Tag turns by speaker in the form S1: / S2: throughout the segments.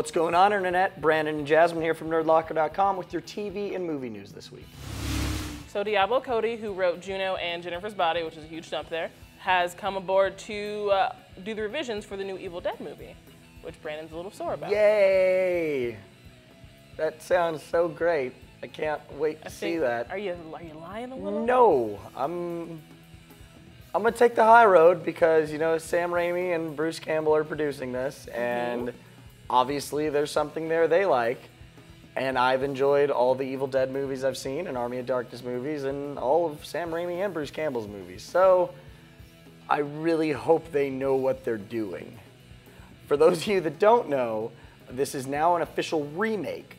S1: What's going on, Internet? Brandon and Jasmine here from nerdlocker.com with your TV and movie news this week.
S2: So Diablo Cody, who wrote Juno and Jennifer's Body, which is a huge jump there, has come aboard to do the revisions for the new Evil Dead movie, which Brandon's a little sore about.
S1: Yay! That sounds so great. I can't wait to see that.
S2: Are you lying a little?
S1: No, I'm gonna take the high road because, you know, Sam Raimi and Bruce Campbell are producing this, and obviously there's something there they like. And I've enjoyed all the Evil Dead movies I've seen, and Army of Darkness movies, and all of Sam Raimi and Bruce Campbell's movies. So I really hope they know what they're doing. For those of you that don't know, this is now an official remake.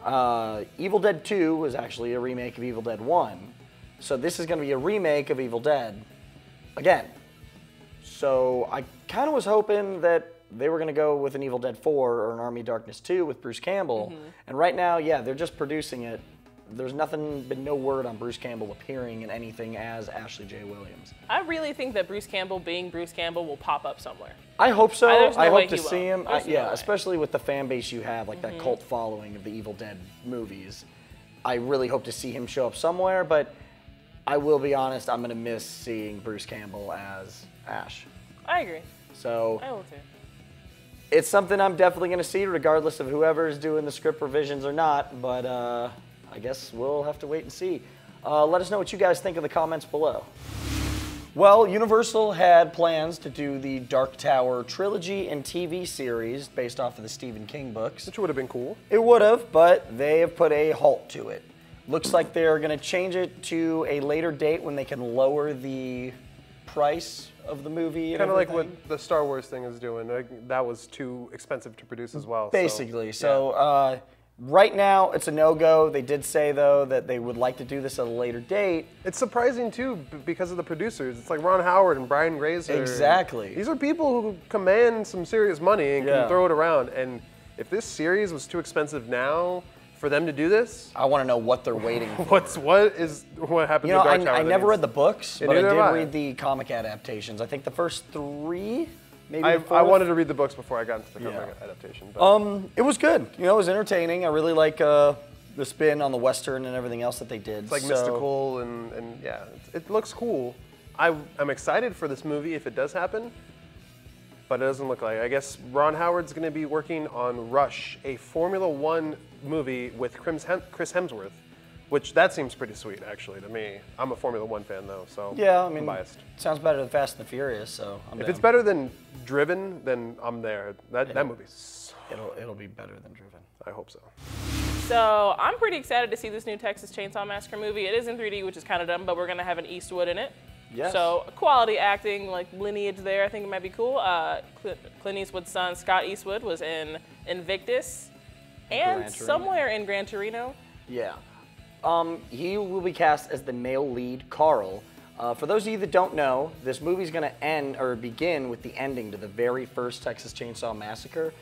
S1: Evil Dead 2 was actually a remake of Evil Dead 1. So this is going to be a remake of Evil Dead again. So I kind of was hoping that they were going to go with an Evil Dead 4 or an Army of Darkness 2 with Bruce Campbell. And right now, yeah, they're just producing it. There's been no word on Bruce Campbell appearing in anything as Ashley J. Williams.
S2: I really think that Bruce Campbell, being Bruce Campbell, will pop up somewhere.
S1: I hope so. I hope to
S2: he
S1: see him.
S2: There's no
S1: Yeah,
S2: way.
S1: especially with the fan base you have, like that cult following of the Evil Dead movies. I really hope to see him show up somewhere, but I will be honest, I'm going to miss seeing Bruce Campbell as Ash.
S2: I agree.
S1: So
S2: I will too.
S1: it's something I'm definitely going to see, regardless of whoever is doing the script revisions or not, but I guess we'll have to wait and see. Let us know what you guys think in the comments below. Well, Universal had plans to do the Dark Tower trilogy and TV series based off of the Stephen King books.
S3: Which would have been cool.
S1: It would have, but they have put a halt to it. Looks like they're going to change it to a later date when they can lower the price of the movie.
S3: Kind of like what the Star Wars thing is doing. That was too expensive to produce as well.
S1: Basically. So right now, it's a no-go. They did say, though, that they would like to do this at a later date.
S3: It's surprising, too, because of the producers. It's like Ron Howard and Brian Grazer.
S1: Exactly.
S3: These are people who command some serious money and can throw it around. And if this series was too expensive now for them to do this,
S1: I want to know what they're waiting for.
S3: what happened
S1: You know,
S3: to Dark Tower?
S1: I never read the books, but I
S3: neither
S1: did
S3: have I.
S1: read the comic adaptations. I think the first 3, maybe
S3: I
S1: the 4th.
S3: wanted to read the books before I got into the comic adaptation. But.
S1: It was good. You know, it was entertaining. I really like the spin on the Western and everything else that they did.
S3: It's like mystical and yeah, it looks cool. I'm excited for this movie if it does happen, but it doesn't look like it. I guess Ron Howard's going to be working on Rush, a Formula One movie with Chris Hemsworth, which that seems pretty sweet actually to me. I'm a Formula One fan though, so
S1: yeah, I mean,
S3: I'm biased.
S1: Sounds better than Fast and the Furious, so I'm
S3: If
S1: down.
S3: it's better than Driven, then I'm there. That movie's.
S1: It'll be better than Driven.
S3: I hope so.
S2: So I'm pretty excited to see this new Texas Chainsaw Massacre movie. It is in 3D, which is kind of dumb, but we're going to have an Eastwood in it.
S1: Yes.
S2: So quality acting, like lineage there, I think it might be cool. Clint Eastwood's son, Scott Eastwood, was in Invictus and
S1: Gran Torino.
S2: somewhere in Gran Torino.
S1: Yeah. He will be cast as the male lead, Carl. For those of you that don't know, this movie's going to begin with the ending to the very first Texas Chainsaw Massacre,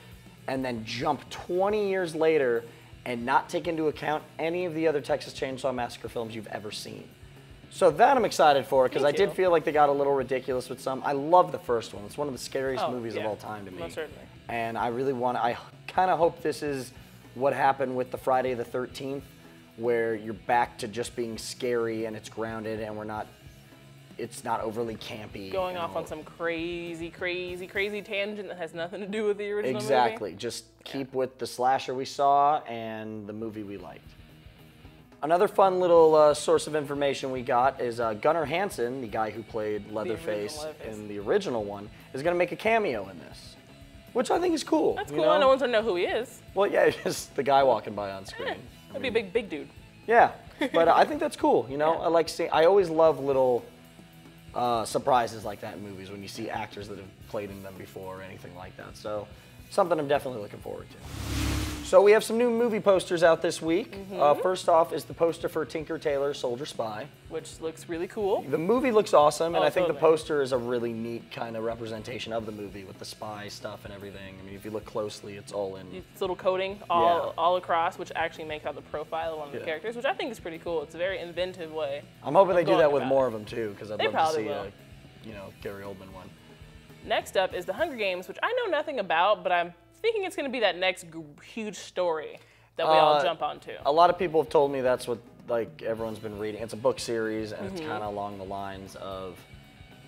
S1: and then jump 20 years later and not take into account any of the other Texas Chainsaw Massacre films you've ever seen. So that I'm excited for, because I did feel like they got a little ridiculous with some. I love the first one. It's one of the scariest movies of all time to me.
S2: Most certainly.
S1: And I really I kind of hope this is what happened with the Friday the 13th, where you're back to just being scary and it's grounded and it's not overly campy.
S2: Going off on some crazy tangent that has nothing to do with the original movie.
S1: Exactly. Just keep with the slasher we saw and the movie we liked. Another fun little source of information we got is Gunnar Hansen, the guy who played Leatherface in the original one, is going to make a cameo in this, which I think is cool.
S2: That's cool. No one's going to know who he is.
S1: Well, yeah, just the guy walking by on screen.
S2: That'd be a big dude.
S1: Yeah, but I think that's cool. You know, I like seeing. I always love little surprises like that in movies when you see actors that have played in them before or anything like that. So, something I'm definitely looking forward to. So we have some new movie posters out this week. First off is the poster for Tinker Tailor Soldier Spy,
S2: which looks really cool.
S1: The movie looks awesome, and I think the
S2: totally.
S1: poster is a really neat kind of representation of the movie with the spy stuff and everything. I mean, if you look closely, it's all in.
S2: It's little coding all across, which actually makes out the profile of one of the characters, which I think is pretty cool. It's a very inventive way.
S1: I'm hoping they do that with more of them too, because I'd love to see
S2: will.
S1: Gary Oldman one.
S2: Next up is the Hunger Games, which I know nothing about, but I'm thinking it's going to be that next huge story that we all jump onto.
S1: A lot of people have told me that's what like everyone's been reading. It's a book series, and it's kind of along the lines of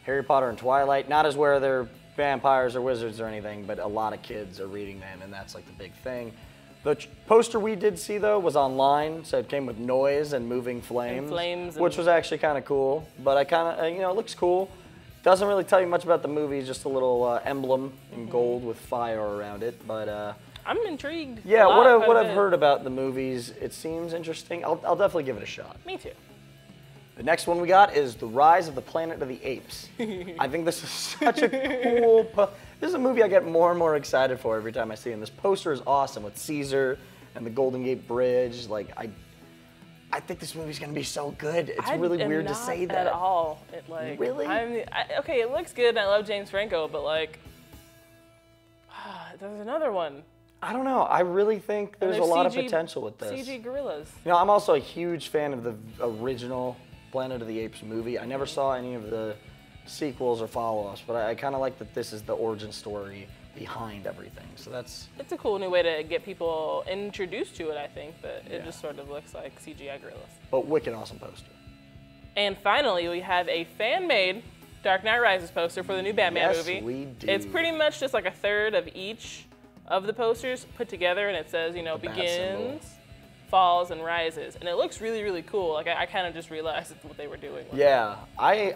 S1: Harry Potter and Twilight. Not as where they're vampires or wizards or anything, but a lot of kids are reading them, and that's like the big thing. The poster we did see though was online, so it came with noise and moving flames, which was actually kind of cool. But I kind of, it looks cool. Doesn't really tell you much about the movie, just a little emblem in gold with fire around it. But
S2: I'm intrigued.
S1: Yeah, what I've heard about the movies, it seems interesting. I'll definitely give it a shot.
S2: Me too.
S1: The next one we got is The Rise of the Planet of the Apes. I think this is such a cool... This is a movie I get more and more excited for every time I see it. And this poster is awesome with Caesar and the Golden Gate Bridge. Like, I think this movie's gonna be so good. It's really weird to say that.
S2: At all.
S1: Really?
S2: Okay, it looks good and I love James Franco, but like, there's another one.
S1: I don't know. I really think there's a lot of potential with this.
S2: CG gorillas.
S1: I'm also a huge fan of the original Planet of the Apes movie. I never saw any of the sequels or follow-ups, but I kind of like that this is the origin story behind everything. So
S2: it's a cool new way to get people introduced to it, I think, but it just sort of looks like CGI gorillas.
S1: But wicked awesome poster.
S2: And finally, we have a fan-made Dark Knight Rises poster for the new Batman movie.
S1: Yes, we do.
S2: It's pretty much just like a third of each of the posters put together, and it says, begins, falls, and rises. And it looks really, really cool. Like, I kind of just realized what they were doing.
S1: Yeah, I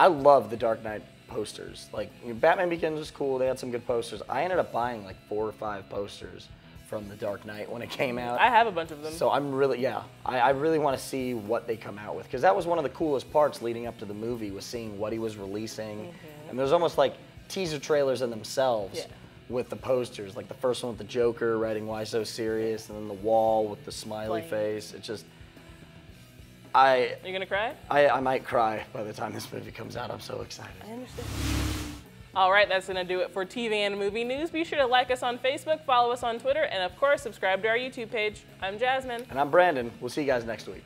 S1: love the Dark Knight posters. Like, Batman Begins was cool. They had some good posters. I ended up buying like 4 or 5 posters from the Dark Knight when it came out.
S2: I have a bunch of them.
S1: So I'm really, I really want to see what they come out with, because that was one of the coolest parts leading up to the movie, was seeing what he was releasing. And there's almost like teaser trailers in themselves with the posters. Like the first one with the Joker writing "Why So Serious," and then the wall with the smiley face. It's just,
S2: Are you gonna cry?
S1: I might cry by the time this movie comes out. I'm so excited.
S2: I understand. All right, that's gonna do it for TV and movie news. Be sure to like us on Facebook, follow us on Twitter, and of course, subscribe to our YouTube page. I'm Jasmine.
S1: And I'm Brandon. We'll see you guys next week.